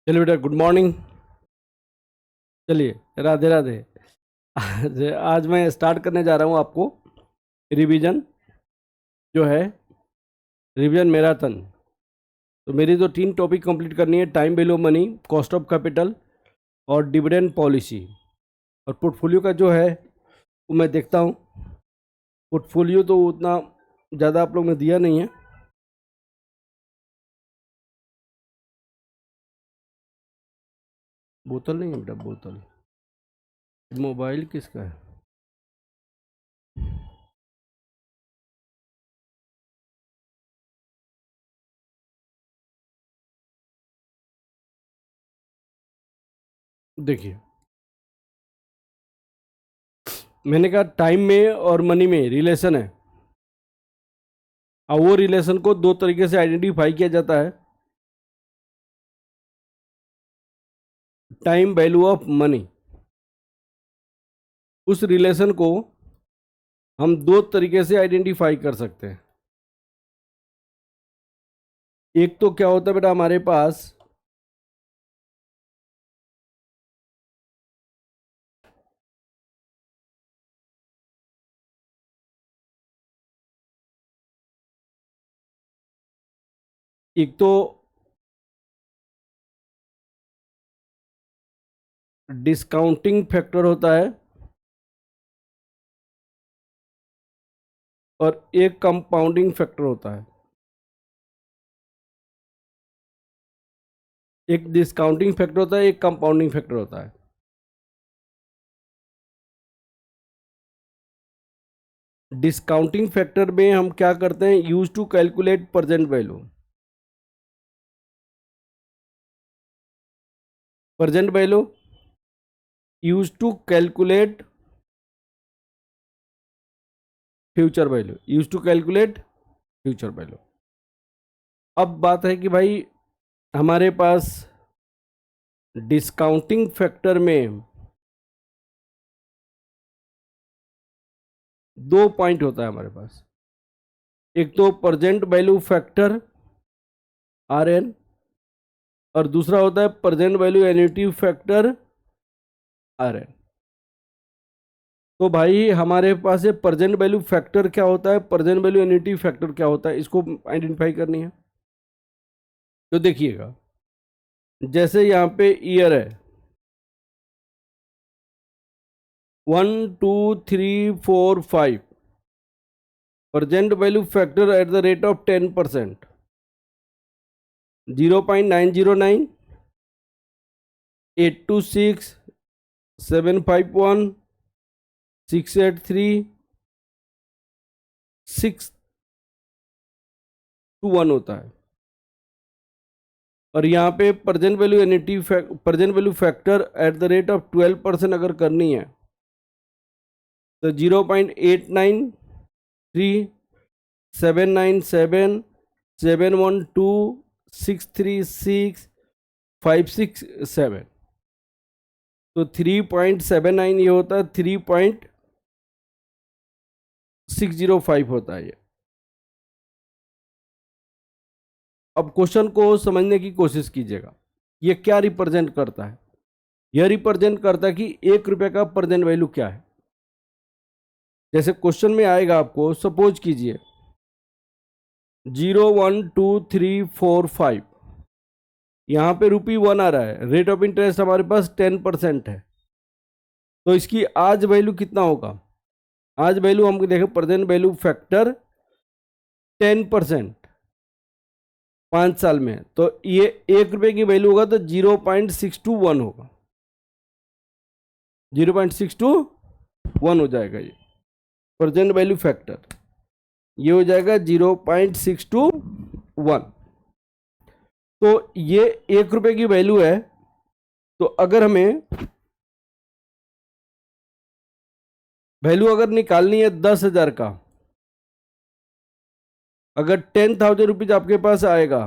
चलिए बेटा, good morning. चलिए, राधे राधे। आज मैं स्टार्ट करने जा रहा हूँ आपको रिवीजन जो है, रिवीजन मैराथन। तो मेरी तो 3 टॉपिक कंप्लीट करनी है: time value of money, cost of capital और डिविडेंड पॉलिसी। और पोर्टफोलियो का जो है वो मैं देखता हूँ। पोर्टफोलियो तो उतना ज़्यादा आप लोग ने दिया नहीं है। बोतल नहीं है बेटा, बोतल। मोबाइल किसका है? देखिए, मैंने कहा टाइम में और मनी में रिलेशन है, और वो रिलेशन को 2 तरीके से आइडेंटिफाई किया जाता है: टाइम वैल्यू ऑफ मनी। उस रिलेशन को हम 2 तरीके से आइडेंटिफाई कर सकते हैं। एक तो क्या होता है बेटा हमारे पास, एक तो डिस्काउंटिंग फैक्टर होता है और एक कंपाउंडिंग फैक्टर होता है। एक डिस्काउंटिंग फैक्टर होता है, एक कंपाउंडिंग फैक्टर होता है। डिस्काउंटिंग फैक्टर में हम क्या करते हैं, use to calculate present value. Present value use to calculate future value, use to calculate future value. अब बात है कि भाई हमारे पास डिस्काउंटिंग फैक्टर में 2 पॉइंट होता है हमारे पास। एक तो present value factor R N, और दूसरा होता है present value annuity factor R N. तो भाई हमारे पास ये प्रेजेंट वैल्यू फैक्टर क्या होता है, प्रेजेंट वैल्यू एन्युटी फैक्टर क्या होता है, इसको आइडेंटिफाई करनी है। तो देखिएगा, जैसे यहाँ पे ईयर है 1 2 3 4 5, present value factor at the rate of 10%, 0.909, 826, 751, 683, 621 होता है। और यहाँ पे present value annuity present value factor at the rate of 12% अगर करनी है तो 0.893, 797, 712, 636, 567। तो 3.79 ये होता है, 3.605 होता है ये। अब क्वेश्चन को समझने की कोशिश कीजिएगा, ये क्या रिप्रेजेंट करता है। यह रिप्रेजेंट करता है कि 1 रुपये का प्रेजेंट वैल्यू क्या है। जैसे क्वेश्चन में आएगा आपको, सपोज कीजिए 0 1 2 3 4 5, यहाँ पे ₹1 आ रहा है, रेट ऑफ इंटरेस्ट हमारे पास 10% है। तो इसकी आज वैल्यू कितना होगा? आज वैल्यू हम देखें, प्रेजेंट वैल्यू फैक्टर 10% 5 साल में, तो ये 1 रुपये की वैल्यू होगा तो 0.621 होगा, 0.621 हो जाएगा ये प्रेजेंट वैल्यू फैक्टर। ये हो जाएगा 0.621। तो ये 1 रुपये की वैल्यू है। तो अगर हमें वैल्यू अगर निकालनी है 10,000 का, अगर 10,000 रुपीज आपके पास आएगा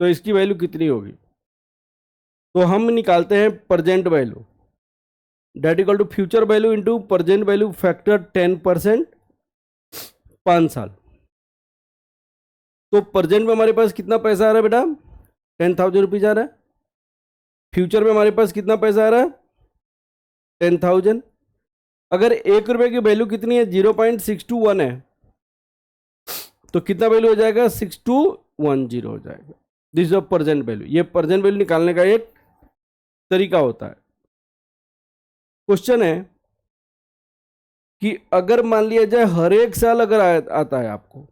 तो इसकी वैल्यू कितनी होगी? तो हम निकालते हैं present value, that equal to future value into present value factor 10% 5 साल। तो प्रेजेंट में हमारे पास कितना पैसा आ रहा है बेटा? 10,000 रुपीज आ रहा है। फ्यूचर में हमारे पास कितना पैसा आ रहा है? 10,000। अगर 1 रुपए की वैल्यू कितनी है? 0.621 है, तो कितना वैल्यू हो जाएगा? 6210 हो जाएगा। This is present value. ये प्रेजेंट वैल्यू निकालने का एक तरीका होता है। क्वेश्चन है कि अगर मान लिया जाए हर एक साल अगर आता है आपको,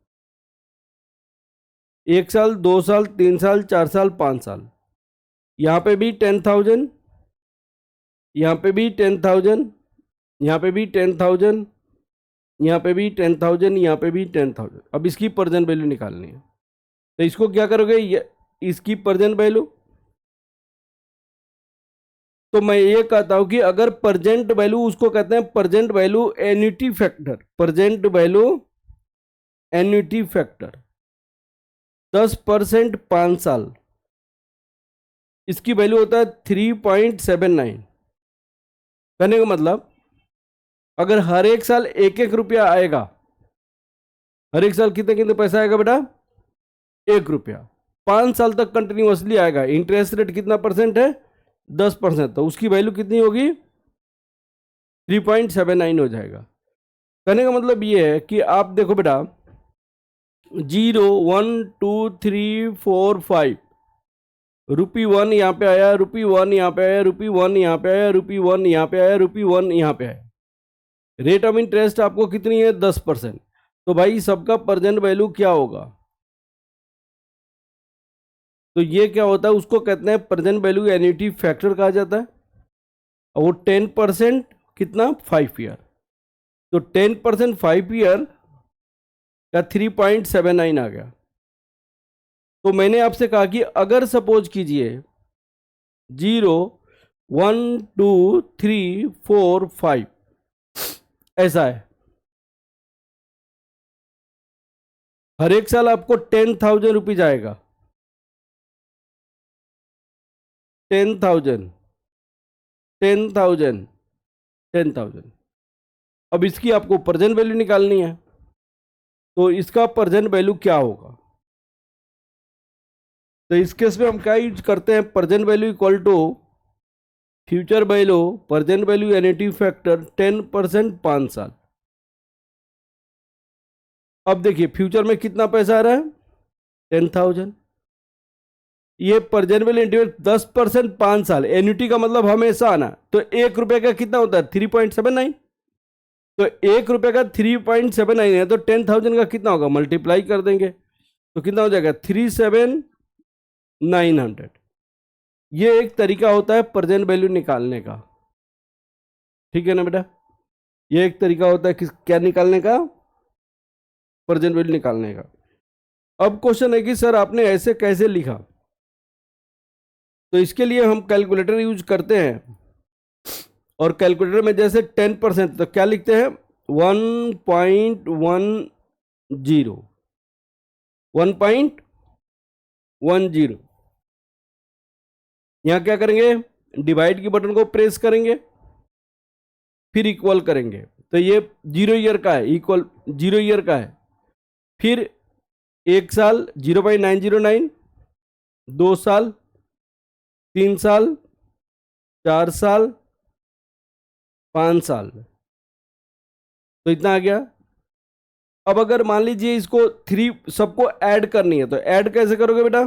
1 साल, 2 साल, 3 साल, 4 साल, 5 साल, यहां पे भी 10,000, यहां पे भी 10,000, यहां पे भी 10,000, यहां पे भी 10,000, यहां पे भी 10,000। अब इसकी प्रेजेंट वैल्यू निकालनी है, तो इसको क्या करोगे? इसकी प्रेजेंट वैल्यू, तो मैं ये कहता हूं कि अगर प्रेजेंट वैल्यू, उसको कहते हैं present value annuity factor, present value annuity factor 10% 5 साल, इसकी वैल्यू होता है 3.79। कहने का मतलब अगर हर एक साल 1-1 रुपया आएगा, हर एक साल कितने कितने पैसा आएगा बेटा? 1 रुपया। 5 साल तक कंटिन्यूअसली आएगा। इंटरेस्ट रेट कितना परसेंट है? 10%। तो उसकी वैल्यू कितनी होगी? 3.79 हो जाएगा। कहने का मतलब ये है कि आप देखो बेटा, 0, 1, 2, 3, 4, 5, ₹1 यहाँ पे आया, ₹1 यहाँ पे आया, ₹1 यहाँ पे आया, ₹1 यहाँ पे आया, ₹1 यहाँ पे आया। रेट ऑफ इंटरेस्ट आपको कितनी है? 10%। तो भाई सबका प्रेजेंट वैल्यू क्या होगा? तो ये क्या होता है? उसको कहते हैं प्रेजेंट वैल्यू एन्युटी फैक्टर कहा जाता है। और वो 10% कितना? 5 ईयर। तो 10% 5 ईयर का 3.79 आ गया। तो मैंने आपसे कहा कि अगर सपोज कीजिए 0, 1, 2, 3, 4, 5 ऐसा है, हर एक साल आपको 10,000 रुपीज आएगा। 10,000, 10,000, 10,000। अब इसकी आपको प्रेजेंट वैल्यू निकालनी है, तो इसका प्रेजेंट वैल्यू क्या होगा? तो इस केस में हम क्या यूज करते हैं? Present value equal to future value, present value annuity factor 10% 5 साल। अब देखिए फ्यूचर में कितना पैसा आ रहा है? 10,000। ये प्रेजेंट वैल्यू इंटीग्रेट 10% 5 साल, एन्युटी का मतलब हमेशा आना। तो 1 रुपए का कितना होता है? 3.79। तो 1 रुपए का 3.79 है, तो 10,000 का कितना होगा? मल्टीप्लाई कर देंगे तो कितना हो जाएगा? 37,900। ये एक तरीका होता है प्रेजेंट वैल्यू निकालने का। ठीक है ना बेटा? ये एक तरीका होता है क्या निकालने का? प्रेजेंट वैल्यू निकालने का। अब क्वेश्चन है कि सर आपने ऐसे कैसे लिखा? तो इसके लिए हम कैलकुलेटर यूज करते हैं, और कैलकुलेटर में जैसे 10%, तो क्या लिखते हैं? 1.10, 1.10। यहां क्या करेंगे? डिवाइड की बटन को प्रेस करेंगे, फिर इक्वल करेंगे। तो ये 0 ईयर का है, इक्वल 0 ईयर का है। फिर 1 साल 0.909, 2 साल, 3 साल, 4 साल, 5 साल, तो इतना आ गया। अब अगर मान लीजिए इसको 3 सबको ऐड करनी है, तो ऐड कैसे करोगे बेटा?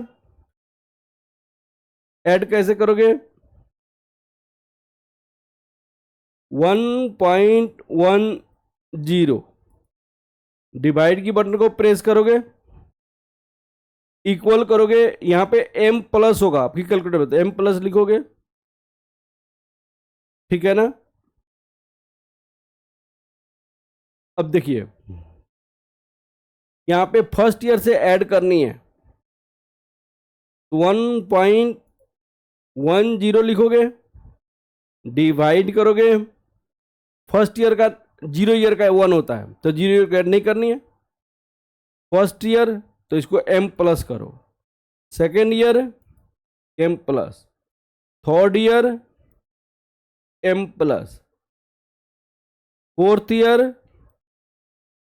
ऐड कैसे करोगे? 1.10, डिवाइड की बटन को प्रेस करोगे, इक्वल करोगे, यहां पे m प्लस होगा आपकी कैलकुलेटर में, तो m प्लस लिखोगे। ठीक है ना? अब देखिए यहां पे फर्स्ट ईयर से ऐड करनी है, 1.10 लिखोगे, डिवाइड करोगे, फर्स्ट ईयर का 0 ईयर का 1 होता है, तो 0 ईयर ऐड नहीं करनी है। फर्स्ट ईयर तो इसको m प्लस करो, second year m plus, third year m plus, fourth year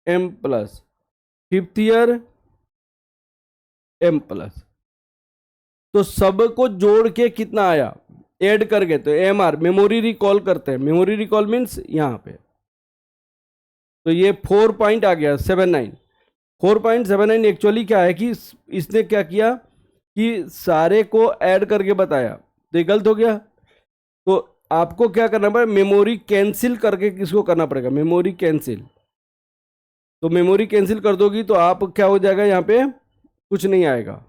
m plus, fifth year m plus. तो सबको जोड़ के कितना आया? ऐड करके, तो एमआर मेमोरी रिकॉल करते हैं, मेमोरी रिकॉल मीन्स यहाँ पे, तो ये 4.79। 4.79 एक्चुअली क्या है कि इसने क्या किया कि सारे को ऐड करके बताया, तो ये गलत हो गया। तो आपको क्या करना पड़ेगा, मेमोरी कैंसिल करके किसको करना पड़ेगा, मेमोरी कैंसिल। तो मेमोरी कैंसिल कर दोगी तो आप क्या हो जाएगा, यहाँ पे कुछ नहीं आएगा।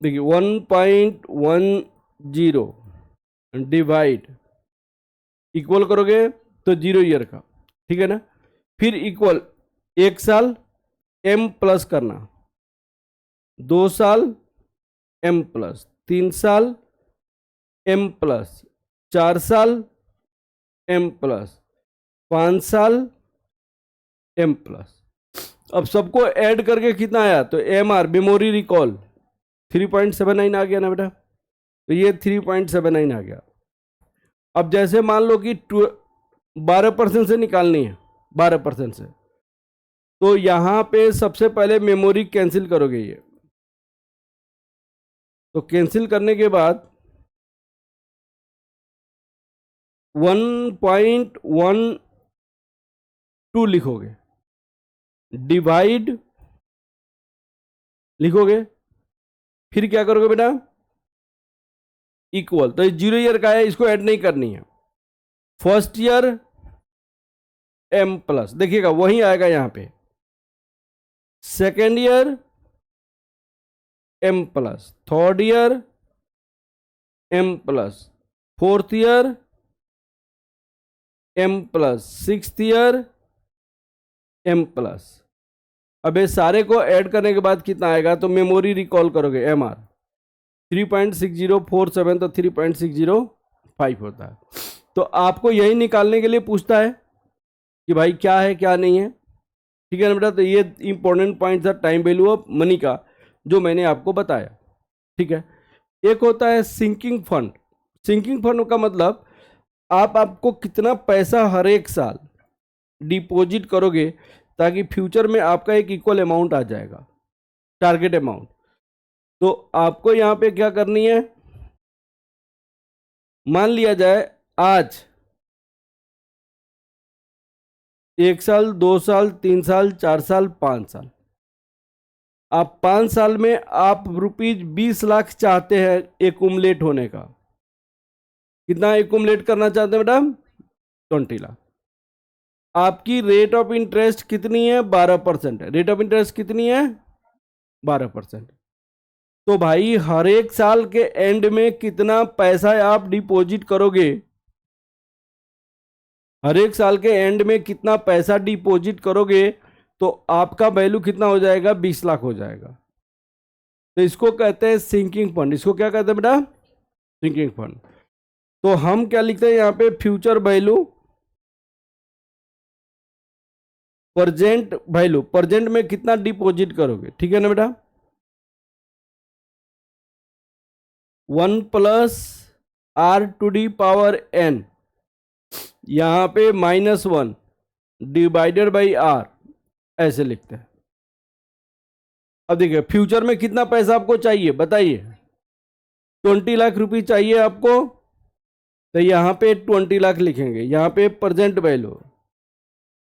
देखिए 1.10 डिवाइड, इक्वल करोगे तो 0 ईयर का, ठीक है ना। फिर इक्वल 1 साल m प्लस करना, 2 साल m प्लस, 3 साल m प्लस, 4 साल m प्लस, 5 साल m प्लस। अब सबको ऐड करके कितना आया, तो MR मेमोरी रिकॉल 3.79 आ गया ना बेटा, तो ये 3.79 आ गया। अब जैसे मान लो कि 12% से निकालनी है, 12% से, तो यहां पे सबसे पहले मेमोरी कैंसिल करोगे ये, तो कैंसिल करने के बाद 1.12 लिखोगे, डिवाइड लिखोगे, फिर क्या करोगे बेटा, इक्वल, तो 0 ईयर का है, इसको ऐड नहीं करनी है। फर्स्ट ईयर m प्लस, देखिएगा वही आएगा यहां पे, second year m plus, third year m plus, fourth year m plus, sixth year m plus. अब ये सारे को ऐड करने के बाद कितना आएगा, तो मेमोरी रिकॉल करोगे MR 3.6047, तो 3.605 होता है। तो आपको यही निकालने के लिए पूछता है कि भाई क्या है क्या नहीं है, ठीक है ना बेटा। तो ये इंपॉर्टेंट पॉइंट था टाइम वैल्यू ऑफ मनी का, जो मैंने आपको बताया, ठीक है। एक होता है सिंकिंग फंड। सिंकिंग फंड का मतलब आपको कितना पैसा हर एक साल डिपॉजिट करोगे ताकि फ्यूचर में आपका एक इक्वल अमाउंट आ जाएगा, टारगेट अमाउंट। तो आपको यहां पे क्या करनी है, मान लिया जाए आज 1 साल, 2 साल, 3 साल, 4 साल, 5 साल, आप 5 साल में आप ₹20 लाख चाहते हैं एकुमुलेट होने का। कितना एकुमुलेट करना चाहते हैं बेटा, 20 लाख। आपकी रेट ऑफ इंटरेस्ट कितनी है, 12% है। रेट ऑफ इंटरेस्ट कितनी है, 12%। तो भाई हर एक साल के एंड में कितना पैसा आप डिपॉजिट करोगे, हर एक साल के एंड में कितना पैसा डिपॉजिट करोगे, तो आपका वैल्यू कितना हो जाएगा, 20 लाख हो जाएगा। तो इसको कहते हैं सिंकिंग फंड। इसको क्या कहते हैं बेटा, सिंकिंग फंड। तो हम क्या लिखते हैं यहां पे, future value, present value, present में कितना डिपॉजिट करोगे, ठीक है ना बेटा। 1 प्लस r⁻n, यहां पे -1 डिवाइडेड बाई r, ऐसे लिखते हैं। अब देखिए फ्यूचर में कितना पैसा आपको चाहिए बताइए, 20 लाख रुपए चाहिए आपको, तो यहां पे 20 लाख लिखेंगे। यहां पे प्रेजेंट वैल्यू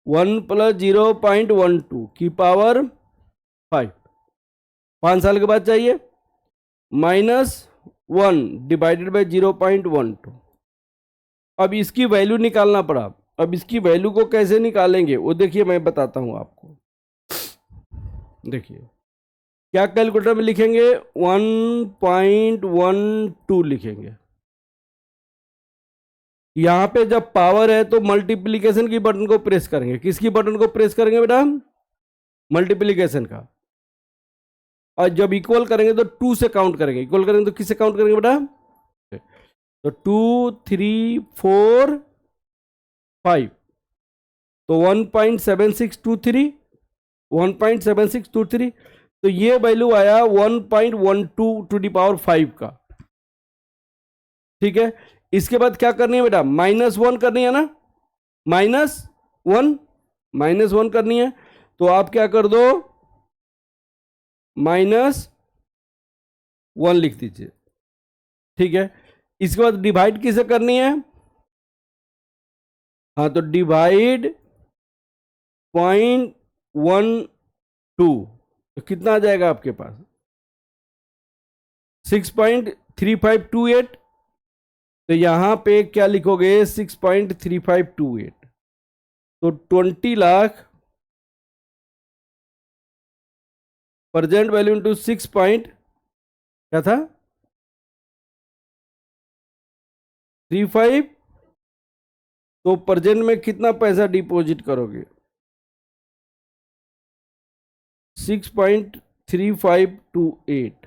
1 प्लस 0.12 की पावर 5, 5 साल के बाद चाहिए, -1 डिवाइडेड बाई 0.12। अब इसकी वैल्यू निकालना पड़ा। अब इसकी वैल्यू को कैसे निकालेंगे वो देखिए, मैं बताता हूं आपको। देखिए क्या कैलकुलेटर में लिखेंगे, 1.12 लिखेंगे। यहां पे जब पावर है तो मल्टीप्लीकेशन की बटन को प्रेस करेंगे। किसकी बटन को प्रेस करेंगे बेटा, मल्टीप्लीकेशन का। और जब इक्वल करेंगे तो 2 से काउंट करेंगे। इक्वल करेंगे तो किससे काउंट करेंगे बेटा, तो 2, 3, 4, 5, तो 1.7623, 1.7623। तो ये वैल्यू आया 1.12 टू दी पावर 5 का, ठीक है। इसके बाद क्या करनी है बेटा, -1 करनी है ना, -1 करनी है। तो आप क्या कर दो, -1 लिख दीजिए, ठीक है। इसके बाद डिवाइड किसे करनी है, हाँ तो डिवाइड 0.12, तो कितना आ जाएगा आपके पास, 6.3528। तो यहां पे क्या लिखोगे, 6.3528। तो 20 lakh present value into 6 point क्या था, 35। तो प्रेजेंट में कितना पैसा डिपॉजिट करोगे, 6.3528।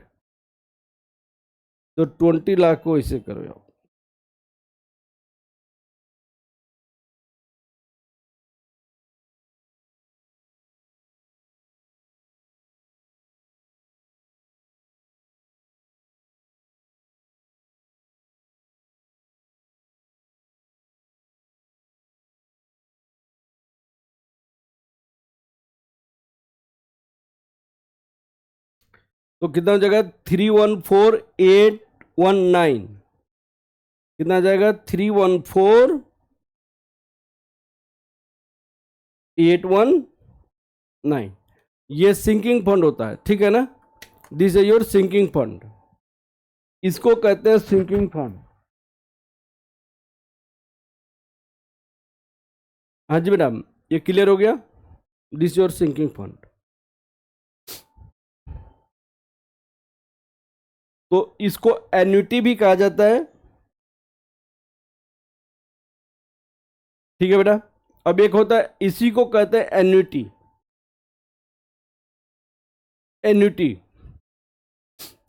तो 20 लाख को इसे करो आप। तो कितना हो जाएगा, 314819, कितना आ जाएगा, 314819। ये सिंकिंग फंड होता है, ठीक है ना, this is your sinking fund, इसको कहते हैं सिंकिंग फंड। हाँ जी मैडम, ये क्लियर हो गया, दिस योर सिंकिंग फंड। तो इसको एन्युटी भी कहा जाता है, ठीक है बेटा। अब एक होता है, इसी को कहते हैं एन्युटी, एन्युटी।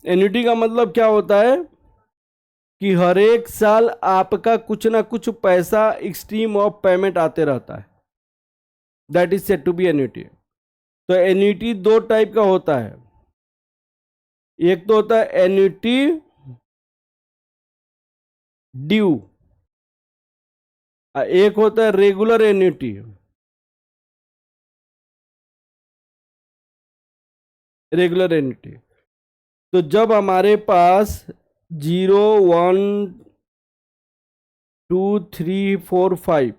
एन्युटी का मतलब क्या होता है कि हर एक साल आपका कुछ ना कुछ पैसा स्ट्रीम ऑफ पेमेंट आते रहता है, that is said to be annuity. तो एन्युटी दो टाइप का होता है, एक तो होता है एन्युटी ड्यू, एक होता है रेगुलर एन्युटी। रेगुलर एन्युटी, तो जब हमारे पास 0 1 2 3 4 5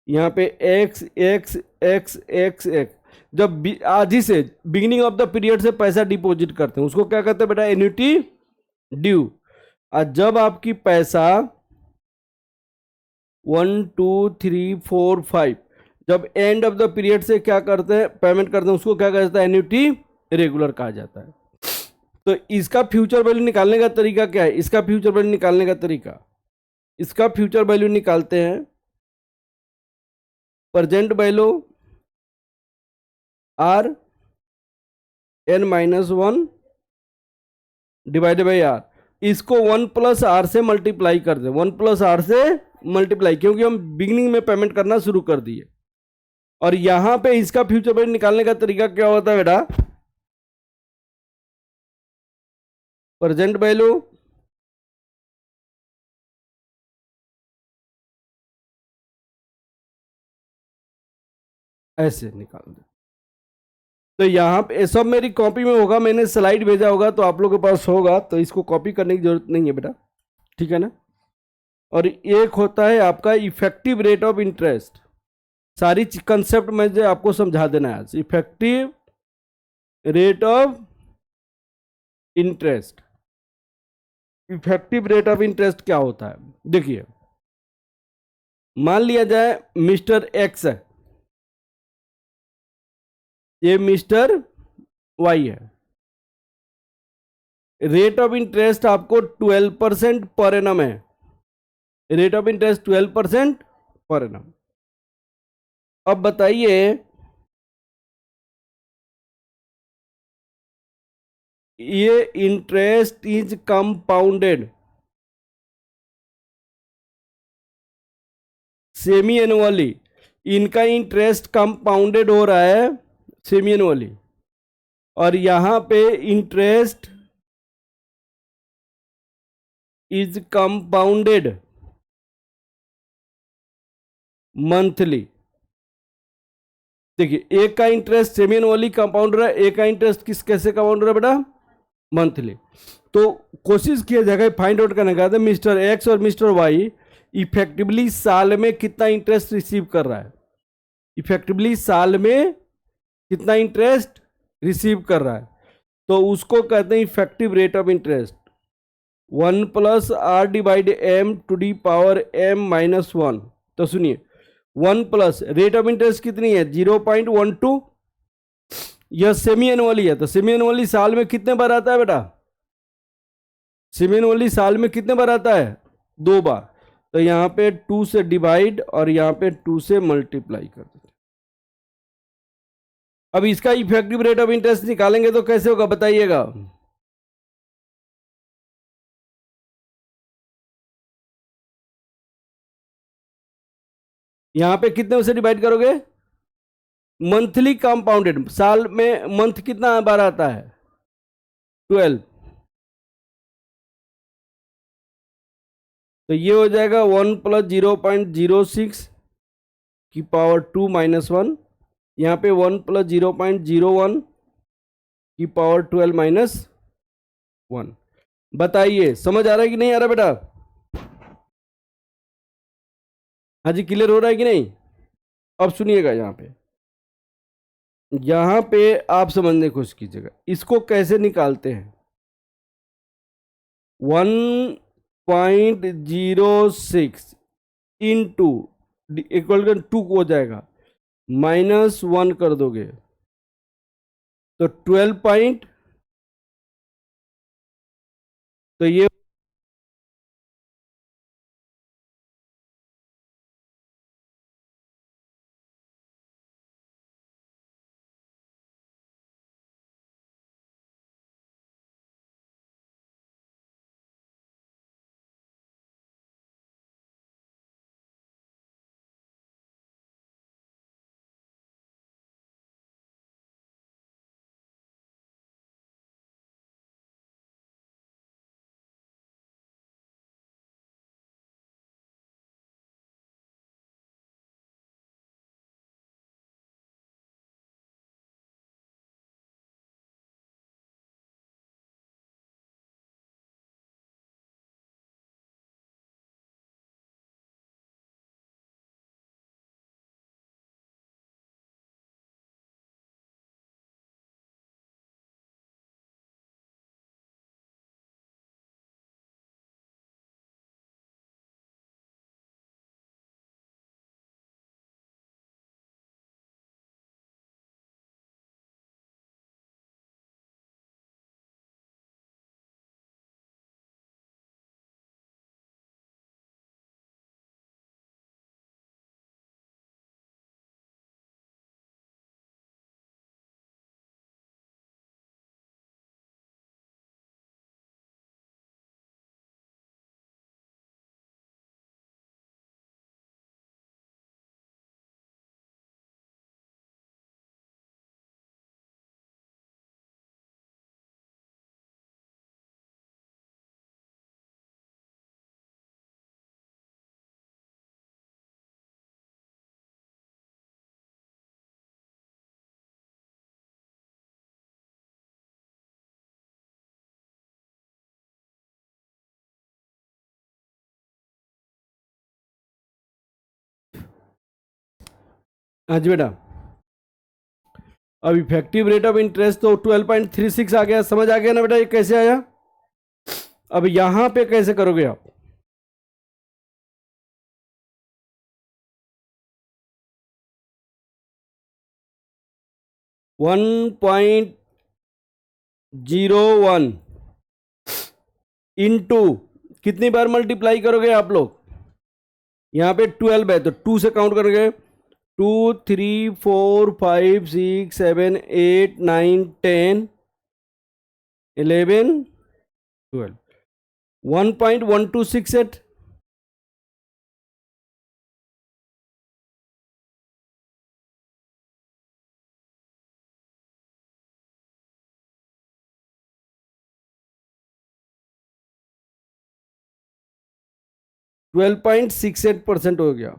यहाँ पे x x x x x, जब आधी से बिगिनिंग ऑफ द पीरियड से पैसा डिपॉजिट करते हैं उसको क्या कहते हैं बेटा, एन्युटी ड्यू। और जब आपकी पैसा 1 2 3 4 5 जब एंड ऑफ द पीरियड से क्या करते हैं, पेमेंट करते हैं, उसको क्या कहते हैं, एन्युटी रेगुलर कहा जाता है। तो इसका फ्यूचर वैल्यू निकालने का तरीका क्या है, इसका फ्यूचर वैल्यू निकालने का तरीका, इसका फ्यूचर वैल्यू निकालते हैं, present value R n-1 divided by R, इसको 1 + r से मल्टीप्लाई कर दे, 1 + r से मल्टीप्लाई, क्योंकि हम बिगिनिंग में पेमेंट करना शुरू कर दिए। और यहां पे इसका फ्यूचर वैल्यू निकालने का तरीका क्या होता है बेटा, प्रेजेंट वैल्यू ऐसे निकाल दे। तो यहाँ पे सब मेरी कॉपी में होगा, मैंने स्लाइड भेजा होगा तो आप लोगों के पास होगा, तो इसको कॉपी करने की जरूरत नहीं है बेटा, ठीक है ना। और एक होता है आपका इफेक्टिव रेट ऑफ इंटरेस्ट, सारी कंसेप्ट मुझे आपको समझा देना है आज। Effective rate of interest, effective rate of interest क्या होता है, देखिए मान लिया जाए मिस्टर एक्स है, ये मिस्टर वाई है, रेट ऑफ इंटरेस्ट आपको 12% पर एनम है, rate of interest 12% per annum. अब बताइए ये interest is compounded semi annually, इनका इंटरेस्ट कंपाउंडेड हो रहा है सेमी एनुअली, और यहां पे इंटरेस्ट इज कंपाउंडेड मंथली। देखिए एक का इंटरेस्ट सेमी एनुअली कंपाउंड रहा है, एक का इंटरेस्ट किस कैसे कंपाउंड रहा है बेटा, मंथली। तो कोशिश किया जाएगा फाइंड आउट करने का मिस्टर एक्स और मिस्टर वाई इफेक्टिवली साल में कितना इंटरेस्ट रिसीव कर रहा है, इफेक्टिवली साल में कितना इंटरेस्ट रिसीव कर रहा है, तो उसको कहते हैं effective rate of interest. 1+r/m⁻m-1। तो सुनिए 1+ रेट ऑफ इंटरेस्ट कितनी है 0.12। यह सेमी एनुअली है, तो सेमी एनुअली साल में कितने बार आता है बेटा, सेमी एनुअली साल में कितने बार आता है, 2 बार। तो यहां पे 2 से डिवाइड और यहां पे 2 से मल्टीप्लाई कर देते। अब इसका इफेक्टिव रेट ऑफ इंटरेस्ट निकालेंगे तो कैसे होगा बताइएगा। यहां पे कितने से डिवाइड करोगे, मंथली कंपाउंडेड, साल में मंथ कितना बार आता है 12। तो ये हो जाएगा 1+0.06 की पावर 2-1। यहाँ पे 1+0.01 की पावर 12-1। बताइए समझ आ रहा है कि नहीं आ रहा बेटा, हाँ जी क्लियर हो रहा है कि नहीं। अब सुनिएगा यहाँ पे आप समझने की कोशिश कीजिएगा इसको कैसे निकालते हैं। 1.06 इंटू इक्वल 2 हो जाएगा, -1 कर दोगे तो 12 पॉइंट, तो ये हाँ जी बेटा। अब इफेक्टिव रेट ऑफ इंटरेस्ट तो 12.36 आ गया, समझ आ गया ना बेटा ये कैसे आया। अब यहां पे कैसे करोगे आप, one point zero one into कितनी बार मल्टीप्लाई करोगे आप लोग, यहाँ पे 12 है तो 2 से काउंट करोगे, 2 3 4 5 6 7 8 9 10 11 12, 1.1268। 12.68% हो गया।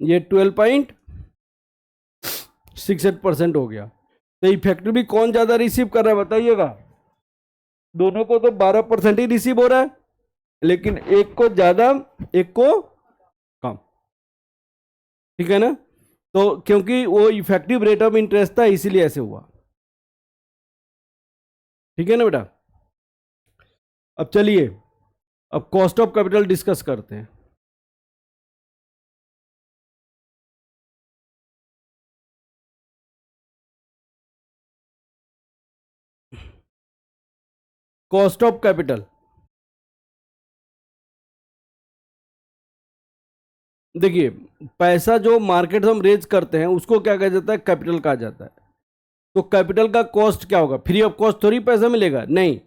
ये 12.68% हो गया। तो इफेक्टिवली कौन ज्यादा रिसीव कर रहा है बताइएगा? दोनों को तो 12% ही रिसीव हो रहा है, लेकिन एक को ज्यादा एक को कम। ठीक है ना? तो क्योंकि वो इफेक्टिव रेट ऑफ इंटरेस्ट था इसीलिए ऐसे हुआ। ठीक है ना बेटा? अब चलिए, अब कॉस्ट ऑफ कैपिटल डिस्कस करते हैं। कॉस्ट ऑफ कैपिटल, देखिए, पैसा जो मार्केट से हम रेज करते हैं उसको क्या कहा जाता है? कैपिटल कहा जाता है। तो कैपिटल का कॉस्ट क्या होगा? फ्री ऑफ कॉस्ट थोड़ी पैसा मिलेगा, नहीं।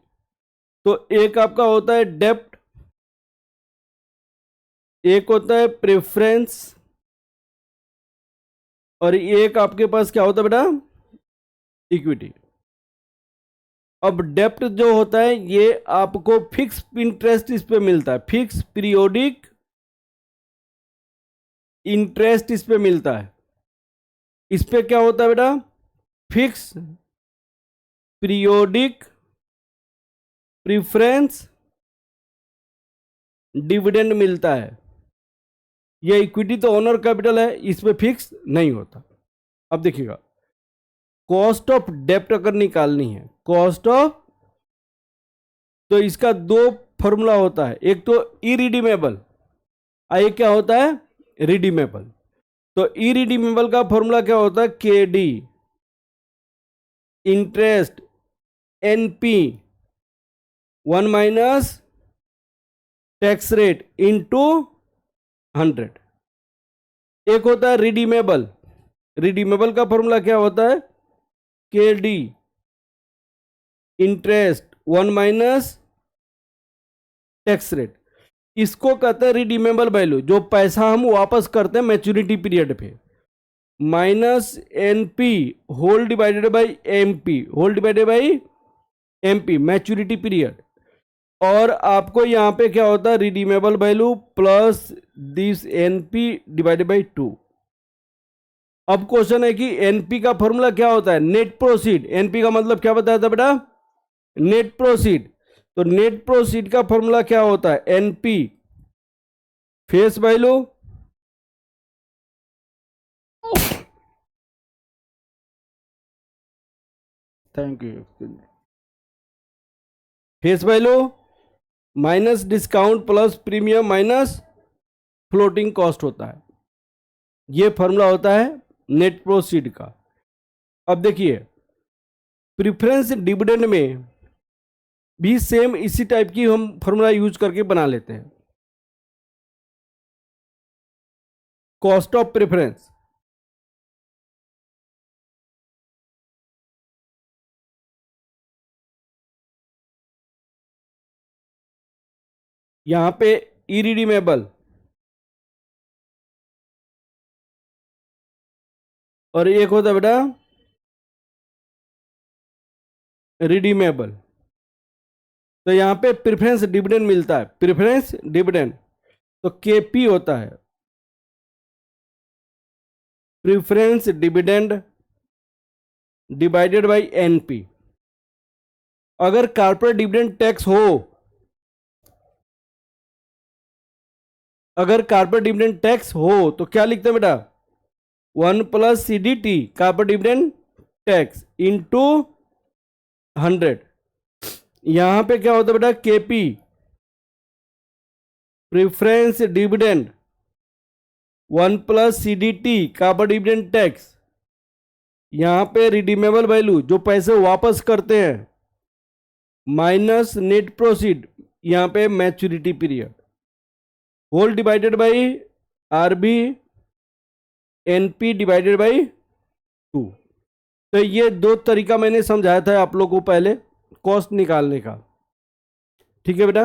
तो एक आपका होता है डेप्ट, एक होता है प्रेफरेंस, और एक आपके पास क्या होता है बेटा? इक्विटी। अब डेप्ट जो होता है ये आपको फिक्स इंटरेस्ट इस पे मिलता है, फिक्स पीरियोडिक इंटरेस्ट इस पे मिलता है। इस पे क्या होता है बेटा? फिक्स पीरियोडिक प्रीफरेंस डिविडेंड मिलता है। ये इक्विटी तो ओनर कैपिटल है, इसमें फिक्स नहीं होता। अब देखिएगा, कॉस्ट ऑफ डेप्ट अगर निकालनी है, कॉस्ट ऑफ, तो इसका दो फॉर्मूला होता है, एक तो इरिडीमेबल, एक क्या होता है? रिडीमेबल। तो इरिडीमेबल का फॉर्मूला क्या होता है? के D interest NP 1 minus tax rate into 100। एक होता है रिडीमेबल, रिडीमेबल का फॉर्मूला क्या होता है? के D interest 1 minus tax rate. इसको कहते हैं रिडीमेबल वैल्यू, जो पैसा हम वापस करते हैं मैच्योरिटी पीरियड पे, minus NP whole divided by MP whole divided by MP maturity period. और आपको यहां पे क्या होता है? Redeemable value plus this NP divided by 2। अब क्वेश्चन है कि एनपी का फॉर्मूला क्या होता है? Net proceed. एनपी का मतलब क्या बताया था बेटा? Net proceed. तो नेट प्रोसीड का फॉर्मूला क्या होता है? NP face value thank you face value minus discount plus premium minus floating cost होता है। ये फॉर्मूला होता है नेट प्रोसीड का। अब देखिए, प्रिफरेंस डिविडेंड में भी सेम इसी टाइप की हम फॉर्मूला यूज करके बना लेते हैं। कॉस्ट ऑफ प्रेफरेंस, यहां पे इरिडीमेबल और एक होता है बेटा रिडीमेबल। तो यहां पे प्रेफरेंस डिविडेंड मिलता है, प्रेफरेंस डिविडेंड, तो केपी होता है preference dividend divided by NP. अगर कॉर्पोरेट डिविडेंड टैक्स हो, अगर कॉर्पोरेट डिविडेंड टैक्स हो तो क्या लिखते हैं बेटा? 1 plus C D T corporate dividend tax into 100। यहां पे क्या होता है बेटा? KP preference dividend 1 plus C D T corporate dividend tax, यहां पे रिडीमेबल वैल्यू जो पैसे वापस करते हैं माइनस नेट प्रोसीड, यहां पे maturity period, whole divided by RB NP divided by 2। तो ये दो तरीका मैंने समझाया था आप लोगों को पहले कॉस्ट निकालने का। ठीक है बेटा?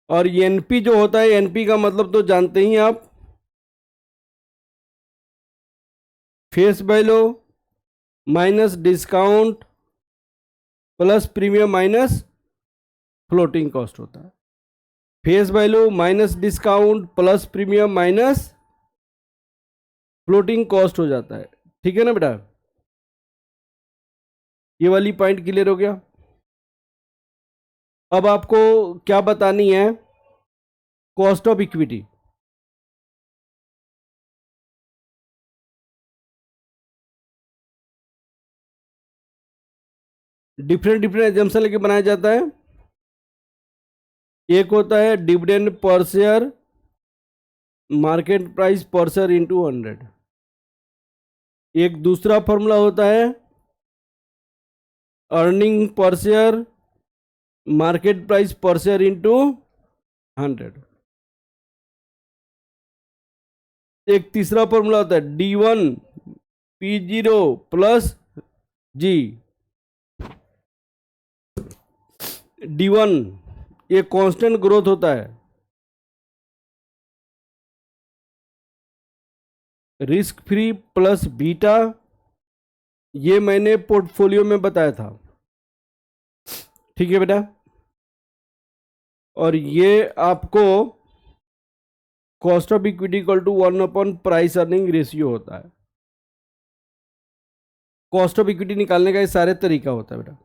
और एनपी जो होता है, एनपी का मतलब तो जानते ही आप, face value minus discount plus premium minus floating cost होता है। Face value minus discount plus premium minus floating cost हो जाता है। ठीक है ना बेटा, ये वाली पॉइंट क्लियर हो गया। अब आपको क्या बतानी है, cost of equity. Different different assumption लेके बनाया जाता है। एक होता है dividend per share, market price per share into 100। एक दूसरा फॉर्मूला होता है earning per share, market price per share into 100। एक तीसरा फॉर्मूला होता है D1 P0 plus G। D1 ये कांस्टेंट ग्रोथ होता है, रिस्क फ्री प्लस बीटा, ये मैंने पोर्टफोलियो में बताया था। ठीक है बेटा, और ये आपको cost of equity equal to 1 upon price earning ratio होता है। कॉस्ट ऑफ इक्विटी निकालने का ये सारे तरीका होता है बेटा।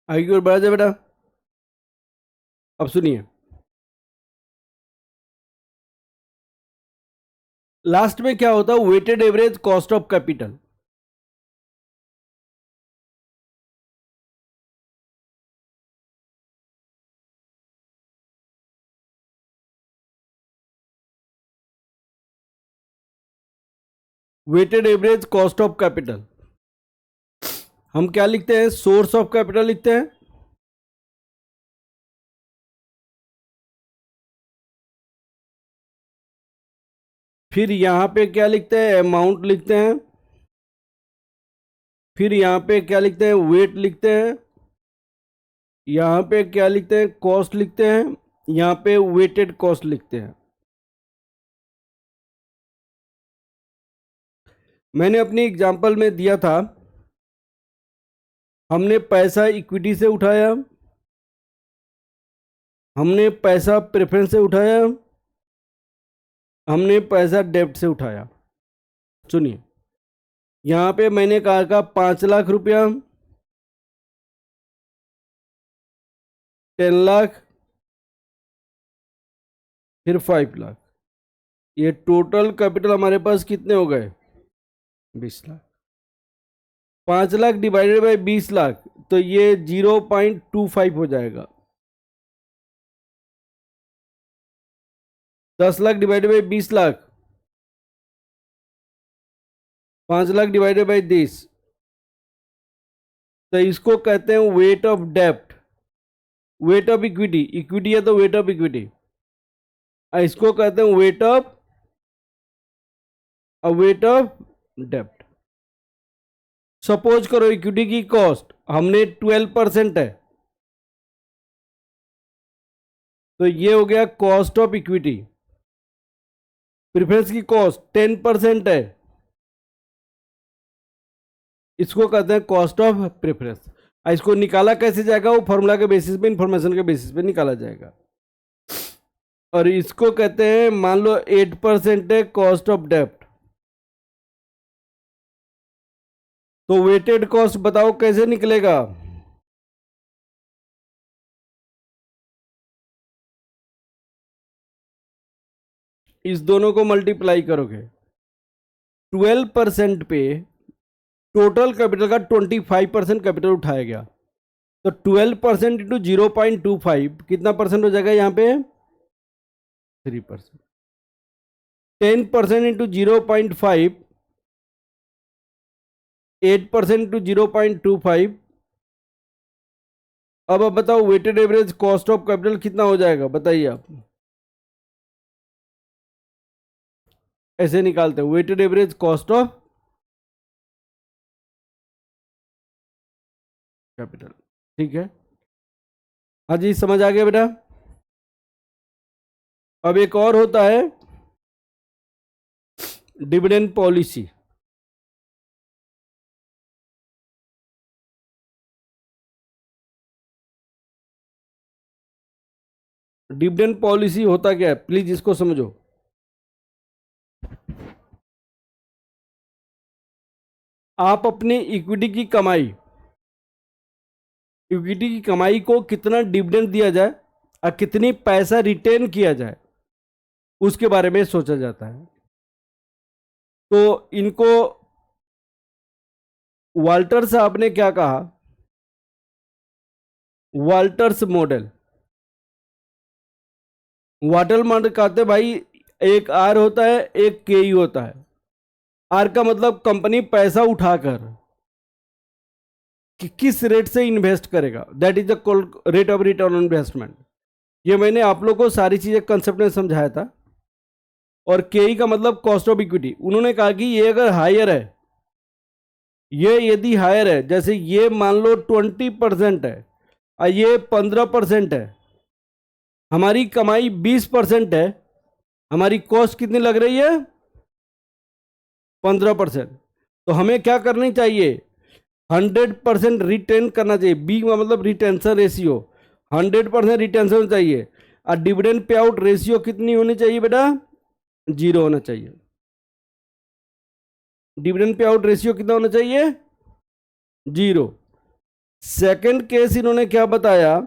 आगे की ओर बढ़ा जाए बेटा। अब सुनिए, लास्ट में क्या होता है, weighted average cost of capital. Weighted average cost of capital हम क्या लिखते हैं, सोर्स ऑफ कैपिटल लिखते हैं। फिर यहां पे क्या लिखते हैं, अमाउंट लिखते हैं। फिर यहां पे क्या लिखते हैं, वेट लिखते हैं। यहां पे क्या लिखते हैं, कॉस्ट लिखते हैं। यहां पे वेटेड कॉस्ट लिखते हैं। मैंने अपनी एग्जांपल में दिया था, हमने पैसा इक्विटी से उठाया, हमने पैसा प्रेफरेंस से उठाया, हमने पैसा डेब्ट से उठाया। सुनिए, यहां पे मैंने कहा था 5 लाख रुपया, 10 लाख, फिर 5 लाख। ये टोटल कैपिटल हमारे पास कितने हो गए, 20 लाख। 5 लाख डिवाइडेड बाई 20 लाख, तो ये 0.25 हो जाएगा। 10 lakh divided by 20 lakh, 5 lakh divided by 10, तो इसको कहते हैं वेट ऑफ डेप्ट, वेट ऑफ इक्विटी। इक्विटी है तो वेट ऑफ इक्विटी। इसको कहते हैं वेट ऑफ डेप्ट। सपोज करो इक्विटी की कॉस्ट हमने 12% है, तो ये हो गया कॉस्ट ऑफ इक्विटी। प्रेफरेंस की कॉस्ट 10% है, इसको कहते हैं कॉस्ट ऑफ प्रेफरेंस। इसको निकाला कैसे जाएगा, वो फॉर्मूला के बेसिस पे, इंफॉर्मेशन के बेसिस पे निकाला जाएगा। और इसको कहते हैं, मान लो 8% है कॉस्ट ऑफ डेप्ट, तो वेटेड कॉस्ट बताओ कैसे निकलेगा। इस दोनों को मल्टीप्लाई करोगे, 12% पे टोटल कैपिटल का 25% कैपिटल उठाया गया, तो 12% इंटू 0.25 कितना परसेंट हो जाएगा, यहाँ पे 3%। 10% इंटू 0.5, 8% इंटू 0.25। अब आप बताओ weighted average cost of capital कितना हो जाएगा, बताइए आप। ऐसे निकालते हैं weighted average cost of capital. ठीक है, हाँ जी, समझ आ गया बेटा। अब एक और होता है डिविडेंड पॉलिसी। डिविडेंड पॉलिसी होता क्या है, प्लीज इसको समझो। आप अपनी इक्विटी की कमाई को कितना डिविडेंड दिया जाए और कितनी पैसा रिटेन किया जाए, उसके बारे में सोचा जाता है। तो इनको वाल्टर साहब ने क्या कहा, वाल्टर्स मॉडल। वाटर मॉडल कहते भाई, एक आर होता है, एक के होता है। आर का मतलब कंपनी पैसा उठाकर कि किस रेट से इन्वेस्ट करेगा, that is the rate of return on investment. ये मैंने आप लोगों को सारी चीजें कंसेप्ट में समझाया था। और के का मतलब कॉस्ट ऑफ इक्विटी। उन्होंने कहा कि ये अगर हायर है, ये यदि हायर है, जैसे ये मान लो 20% है और ये 15% है, हमारी कमाई 20% है, हमारी कॉस्ट कितनी लग रही है 15%। तो हमें क्या करनी चाहिए, 100% रिटेन करना चाहिए। बी का मतलब रिटेंशन रेशियो, 100% रिटेंशन चाहिए। और डिविडेंड पे आउट रेशियो कितनी होनी चाहिए बेटा, 0 होना चाहिए। डिविडेंड पे आउट रेशियो कितना होना चाहिए, 0। सेकेंड केस इन्होंने क्या बताया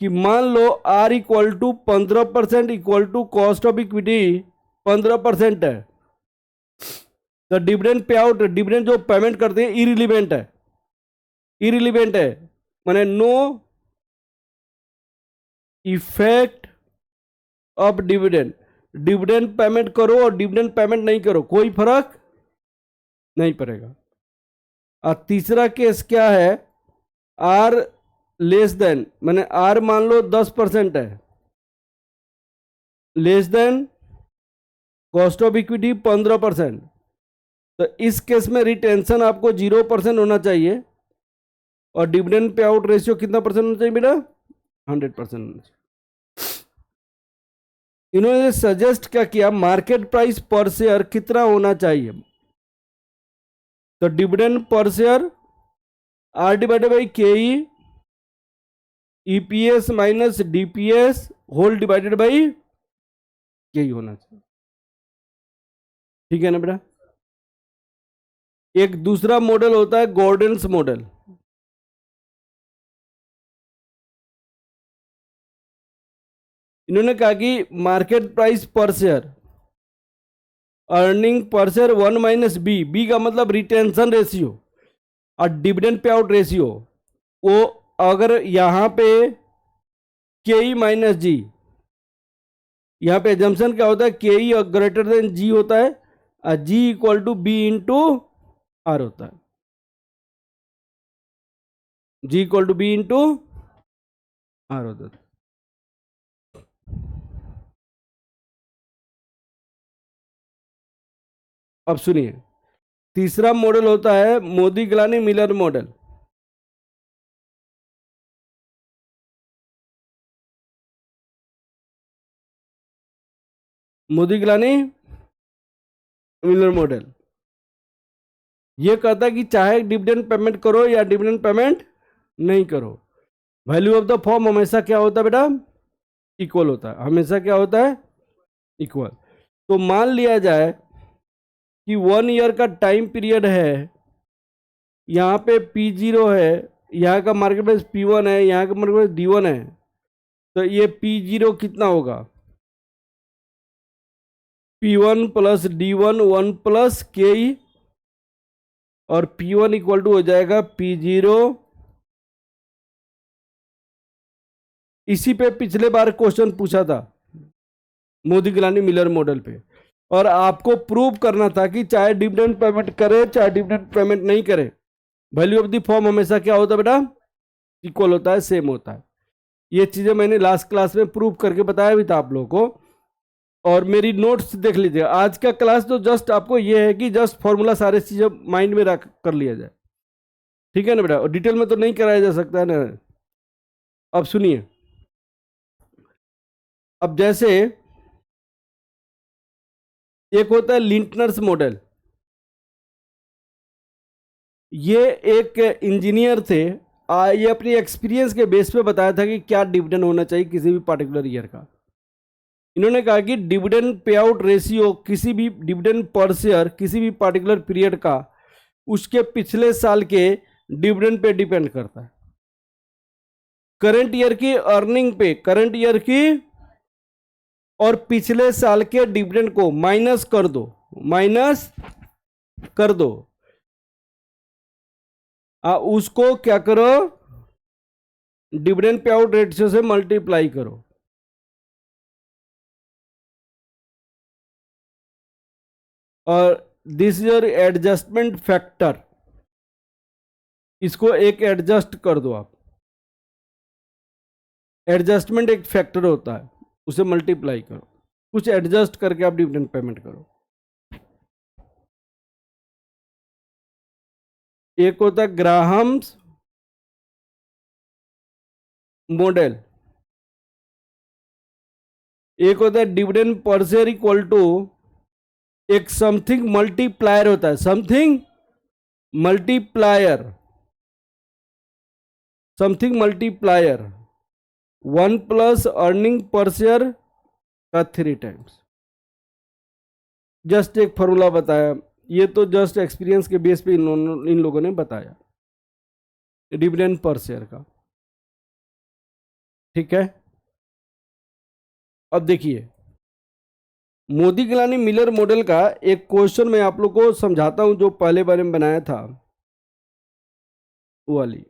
कि मान लो R equal to 15% equal to cost of equity 15% है, तो डिविडेंड पे आउट, डिविडेंड जो पेमेंट करते हैं इरिलीवेंट है, इरिलीवेंट है माने no effect of dividend. Dividend payment करो और डिविडेंड पेमेंट नहीं करो, कोई फर्क नहीं पड़ेगा। और तीसरा केस क्या है, आर लेस देन, माने आर मान लो 10% है, less than cost of equity 15%। तो इस केस में रिटेंशन आपको 0% होना चाहिए और डिविडेंड पे आउट रेशियो कितना परसेंट होना चाहिए बेटा, 100% होना चाहिए। इन्होंने सजेस्ट क्या किया, मार्केट प्राइस पर शेयर कितना होना चाहिए। तो dividend per share R divided by K EPS minus DPS whole divided by K होना चाहिए। ठीक है ना बेटा। एक दूसरा मॉडल होता है गॉर्डन्स मॉडल। इन्होंने कहा कि market price per share, earning per share 1 minus B, B का मतलब रिटेंशन रेशियो और डिविडेंड पे आउट रेशियो, वो अगर यहां पे के ई माइनस जी, यहां पे एजम्पशन क्या होता है, के ई ग्रेटर देन जी होता है और G equal to B into R होता है, G equal to B into R होता है। अब सुनिए, तीसरा मॉडल होता है Modigliani Miller model. Modigliani Miller model ये कहता है कि चाहे डिविडेंड पेमेंट करो या डिविडेंड पेमेंट नहीं करो, वैल्यू ऑफ द फॉर्म हमेशा क्या होता है बेटा, इक्वल होता है, हमेशा क्या होता है, इक्वल। तो मान लिया जाए कि 1 ईयर का टाइम पीरियड है, यहाँ पे P0 है, यहाँ का मार्केट प्राइस P1 है, यहाँ का मार्केट प्राइस D1 है। तो ये P0 कितना होगा, P1 प्लस D1 1 प्लस के और P1 इक्वल टू हो जाएगा P0। इसी पे पिछले बार क्वेश्चन पूछा था मोदी गिलानी मिलर मॉडल पे, और आपको प्रूव करना था कि चाहे डिविडेंड पेमेंट करे चाहे डिविडेंड पेमेंट नहीं करे, वैल्यू ऑफ द फॉर्म हमेशा क्या होता है बेटा, इक्वल होता है, सेम होता है। ये चीजें मैंने लास्ट क्लास में प्रूव करके बताया भी था आप लोगों को, और मेरी नोट्स देख लीजिए। आज का क्लास तो जस्ट आपको ये है कि जस्ट फॉर्मूला सारे चीजें माइंड में रख कर लिया जाए, ठीक है ना बेटा। और डिटेल में तो नहीं कराया जा सकता है ना, अब सुनिए, अब जैसे एक होता है लिंटनर्स मॉडल। ये एक इंजीनियर थे, ये अपनी एक्सपीरियंस के बेस पे बताया था कि क्या डिविडेंड होना चाहिए किसी भी पार्टिकुलर ईयर का। इन्होंने कहा कि डिविडेंड पे आउट रेशियो किसी भी डिविडेंड पर शेयर किसी भी पार्टिकुलर पीरियड का उसके पिछले साल के डिविडेंड पे डिपेंड करता है। करंट ईयर की अर्निंग पे, करंट ईयर की और पिछले साल के डिविडेंड को माइनस कर दो, माइनस कर दो, उसको क्या करो, डिविडेंड पे आउट रेशियो से मल्टीप्लाई करो। और this is your adjustment factor, इसको एक एडजस्ट कर दो आप। एडजस्टमेंट एक फैक्टर होता है, उसे मल्टीप्लाई करो, कुछ एडजस्ट करके आप डिविडेंड पेमेंट करो। एक होता है ग्राहम्स मॉडल, एक होता है dividend per share equal to एक समथिंग मल्टीप्लायर होता है, something multiplier, something multiplier 1 plus earning per share का 3 टाइम्स। जस्ट एक फॉर्मूला बताया, ये तो जस्ट एक्सपीरियंस के बेस पे इन लोगों ने बताया डिविडेंड पर शेयर का। ठीक है, अब देखिए मोदी गिलानी मिलर मॉडल का एक क्वेश्चन मैं आप लोग को समझाता हूं जो पहले बारे में बनाया था वो वाली।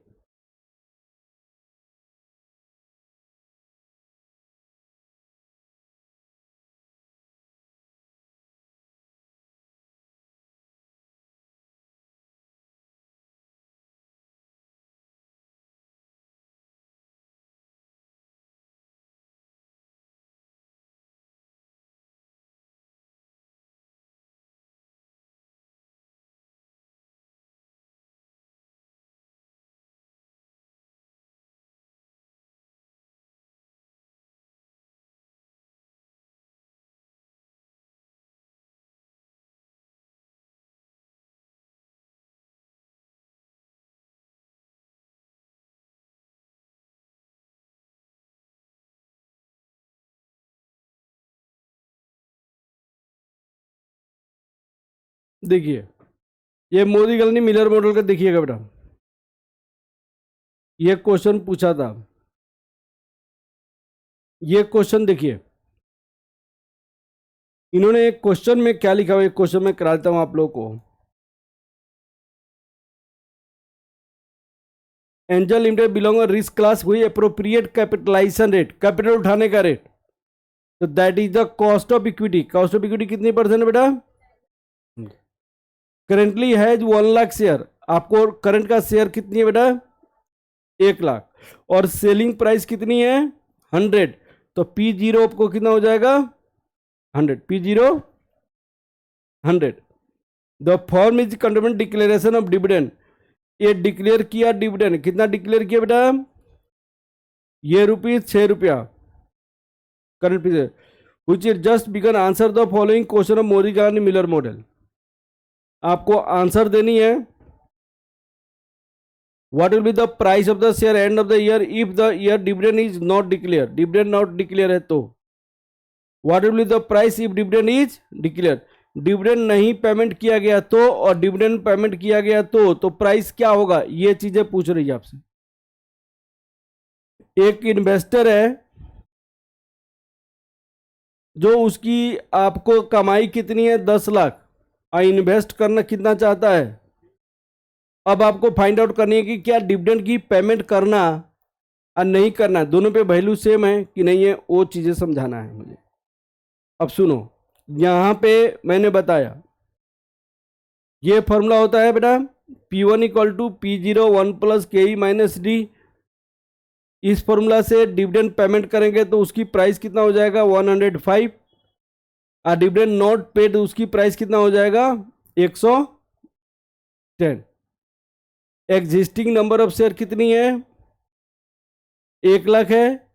देखिए ये मोदी गिलानी मिलर मॉडल का देखिएगा बेटा, ये क्वेश्चन पूछा था, ये क्वेश्चन देखिए इन्होंने एक क्वेश्चन में क्या लिखा हुआ, एक क्वेश्चन में करा देता हूं आप लोगों को। Angel limited belong risk class हुई अप्रोप्रिएट कैपिटलाइजेशन रेट, कैपिटल उठाने का रेट, तो that is the cost of equity. Cost of equity कितनी परसेंट है बेटा? करेंटली हैज 1 लाख शेयर, आपको करंट का शेयर कितनी है बेटा? 1 लाख, और सेलिंग प्राइस कितनी है? 100, तो पी जीरो आपको कितना हो जाएगा? 100, P zero 100। The firm is condiment declaration of dividend, ये डिक्लेयर किया डिविडेंड, कितना डिक्लेयर किया बेटा? ये ₹6 current period, which is just begun answer the following question of Modigliani Miller model. आपको आंसर देनी है what will be the price of the share end of the year if the year dividend is not declared, dividend not declare है तो what will be the price if dividend is declared, dividend नहीं payment किया गया तो और dividend payment किया गया तो प्राइस क्या होगा, ये चीजें पूछ रही है आपसे। एक इन्वेस्टर है जो उसकी आपको कमाई कितनी है? 10 लाख, और इन्वेस्ट करना कितना चाहता है? अब आपको फाइंड आउट करनी है कि क्या डिविडेंड की पेमेंट करना और नहीं करना, दोनों पे वैल्यू सेम है कि नहीं है, वो चीजें समझाना है मुझे। अब सुनो, यहां पे मैंने बताया ये फॉर्मूला होता है बेटा P1 equal to P0 1 plus KE minus D. इस फॉर्मूला से डिविडेंड पेमेंट करेंगे तो उसकी प्राइस कितना हो जाएगा? 105, और डिविडेंड नॉट पेड उसकी प्राइस कितना हो जाएगा? 110। एग्जिस्टिंग नंबर ऑफ शेयर कितनी है? 1 लाख है,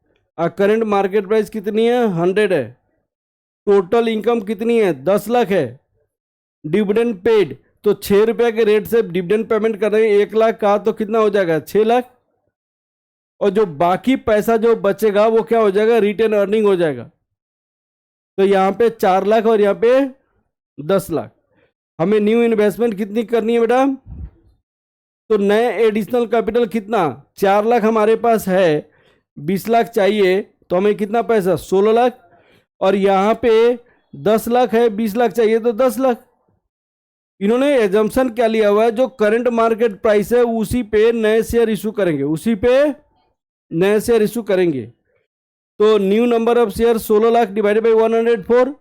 करंट मार्केट प्राइस कितनी है 100 है, टोटल इनकम कितनी है 10 लाख है, डिविडेंड पेड तो 6 रुपए के रेट से डिविडेंड पेमेंट कर रहे हैं 1 लाख का, तो कितना हो जाएगा 6 लाख, और जो बाकी पैसा जो बचेगा वो क्या हो जाएगा रिटेन अर्निंग हो जाएगा। तो यहाँ पे 4 लाख और यहाँ पे 10 लाख। हमें न्यू इन्वेस्टमेंट कितनी करनी है बेटा, तो नए एडिशनल कैपिटल कितना 4 लाख हमारे पास है, 20 लाख चाहिए तो हमें कितना पैसा 16 लाख, और यहाँ पे 10 लाख है, 20 लाख चाहिए तो 10 लाख। इन्होंने एजम्पशन क्या लिया हुआ है, जो करंट मार्केट प्राइस है उसी पे नए शेयर इशू करेंगे, उसी पे नए शेयर इशू करेंगे। तो new number of share 16 lakh divided by 104,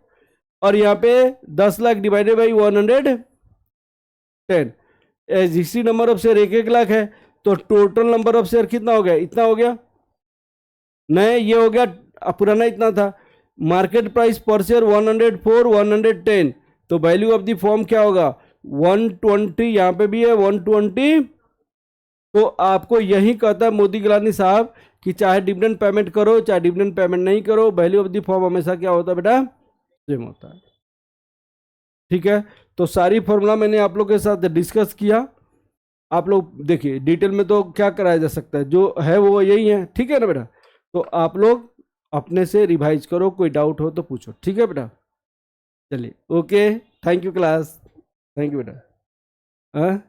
और यहाँ पे 10 lakh divided by 110, existing number of share 1-1 lakh है, तो टोटल नंबर ऑफ शेयर कितना हो गया, इतना हो गया, नए ये हो गया, पुराना इतना था। मार्केट प्राइस पर शेयर 104 110, तो वैल्यू ऑफ द फॉर्म क्या होगा 120, यहाँ पे भी है 120। तो आपको यही कहता है मोदी गिलानी साहब कि चाहे डिविडेंड पेमेंट करो चाहे डिविडेंड पेमेंट नहीं करो, वैल्यू ऑफ द फॉर्म हमेशा क्या होता है बेटा सेम होता है। ठीक है, तो सारी फॉर्मूला मैंने आप लोग के साथ डिस्कस किया, आप लोग देखिए डिटेल में तो क्या कराया जा सकता है, जो है वो यही है। ठीक है ना बेटा, तो आप लोग अपने से रिवाइज करो, कोई डाउट हो तो पूछो। ठीक है बेटा, चलिए okay, thank you class, thank you बेटा। हाँ